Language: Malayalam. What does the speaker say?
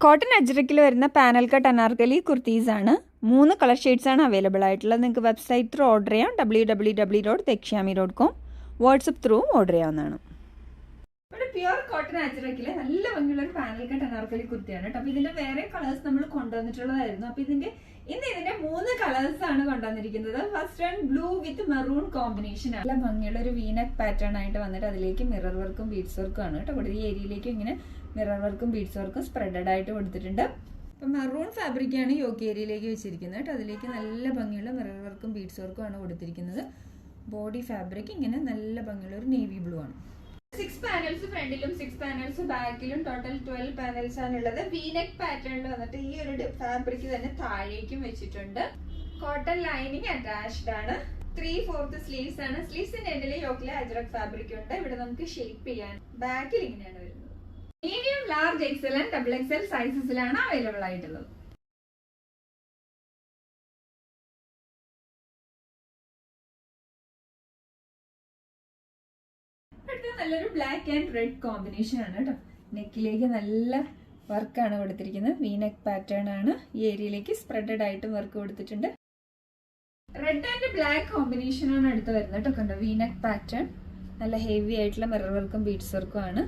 കോട്ടൺ അജ്രക്കിൽ വരുന്ന പാനൽ കട്ട് അനാർക്കലി കുർത്തീസാണ്. 3 കളർ ഷെയ്ഡ്സാണ് അവൈലബിൾ ആയിട്ടുള്ളത്. നിങ്ങൾക്ക് വെബ്സൈറ്റ് ത്രൂ ഓർഡർ ചെയ്യാം, www.dekshami.com. വാട്സപ്പ് ത്രൂ ഓർഡർ ചെയ്യാവുന്നതാണ്. ഇവിടെ പ്യുവർ കോട്ടൺ അജ്രക്കിൽ നല്ല ഭംഗിയുള്ള ഒരു പാനൽ കട്ട് അനാർക്കലി കുർത്തിയാണ് കേട്ടോ. അപ്പോൾ ഇതിന്റെ വേറെ കളേഴ്സ് നമ്മൾ കൊണ്ടുവന്നിട്ടുള്ളതായിരുന്നു. അപ്പോൾ ഇതിന്റെ 3 കളേഴ്സ് ആണ് കൊണ്ടുവന്നിരിക്കുന്നത്. ഫസ്റ്റ് വൺ ബ്ലൂ വിത്ത് മെറൂൺ കോമ്പിനേഷൻ ആണ്. നല്ല ഭംഗിയുള്ള ഒരു വീനക്ക് പാറ്റേൺ ആയിട്ട് വന്നിട്ട് അതിലേക്ക് മിറർ വർക്കും ബീഡ്സ് വർക്കും ആണ് കേട്ടോ. ഇവിടെ ഈ ഏരിയയിലേക്ക് ഇങ്ങനെ മിറർ വർക്കും ബീഡ്സ് വർക്കും സ്പ്രെഡഡ് ആയിട്ട് കൊടുത്തിട്ടുണ്ട്. അപ്പം മെറൂൺ ഫാബ്രിക് ആണ് യോക്ക് ഏരിയയിലേക്ക് വെച്ചിരിക്കുന്നത് കേട്ടോ. അതിലേക്ക് നല്ല ഭംഗിയുള്ള മിറർ വർക്കും ബീഡ്സ് വർക്കും ആണ് കൊടുത്തിരിക്കുന്നത്. ബോഡി ഫാബ്രിക് ഇങ്ങനെ നല്ല ഭംഗിയുള്ള ഒരു നേവി ബ്ലൂ ആണ്. 6 പാനൽസ് ഫ്രണ്ടിലും 6 പാനൽസ് ബാക്കിലും ടോട്ടൽ 12 പാനൽസ് ആണുള്ളത്. വീനെക്ക് പാറ്റേണിൽ വന്നിട്ട് ഈ ഒരു ഫാബ്രിക് തന്നെ താഴേക്കും വെച്ചിട്ടുണ്ട്. കോട്ടൺ ലൈനിങ് അറ്റാച്ച്ഡ് ആണ്. 3/4 സ്ലീവ്സ് ആണ്. സ്ലീവ്സിന്റെ എൻഡിൽ യോക്കിലെ അജ്രക് ഫാബ്രിക് ഉണ്ട്. ഇവിടെ നമുക്ക് ഷേപ്പ് ചെയ്യാൻ ബാക്കിൽ ഇങ്ങനെയാണ് വരുന്നത്. Medium, large, XL and double XL സൈസസിലാണ് അവൈലബിൾ ആയിട്ടുള്ളത്. നല്ലൊരു ബ്ലാക്ക് ആൻഡ് റെഡ് കോമ്പിനേഷൻ ആണ് കേട്ടോ. നെക്കിലേക്ക് നല്ല വർക്കാണ് കൊടുത്തിരിക്കുന്നത്. വീനെക്ക് പാറ്റേൺ ആണ്. ഈ ഏരിയയിലേക്ക് സ്പ്രെഡഡ് ആയിട്ട് വർക്ക് കൊടുത്തിട്ടുണ്ട്. റെഡ് ആൻഡ് ബ്ലാക്ക് കോമ്പിനേഷൻ ആണ് അടുത്ത് വരുന്നത് കേട്ടോ. കണ്ടോ, വീനെക്ക് പാറ്റേൺ നല്ല ഹെവി ആയിട്ടുള്ള മിറർ വർക്കും ബീഡ്സ് വർക്കും ആണ്.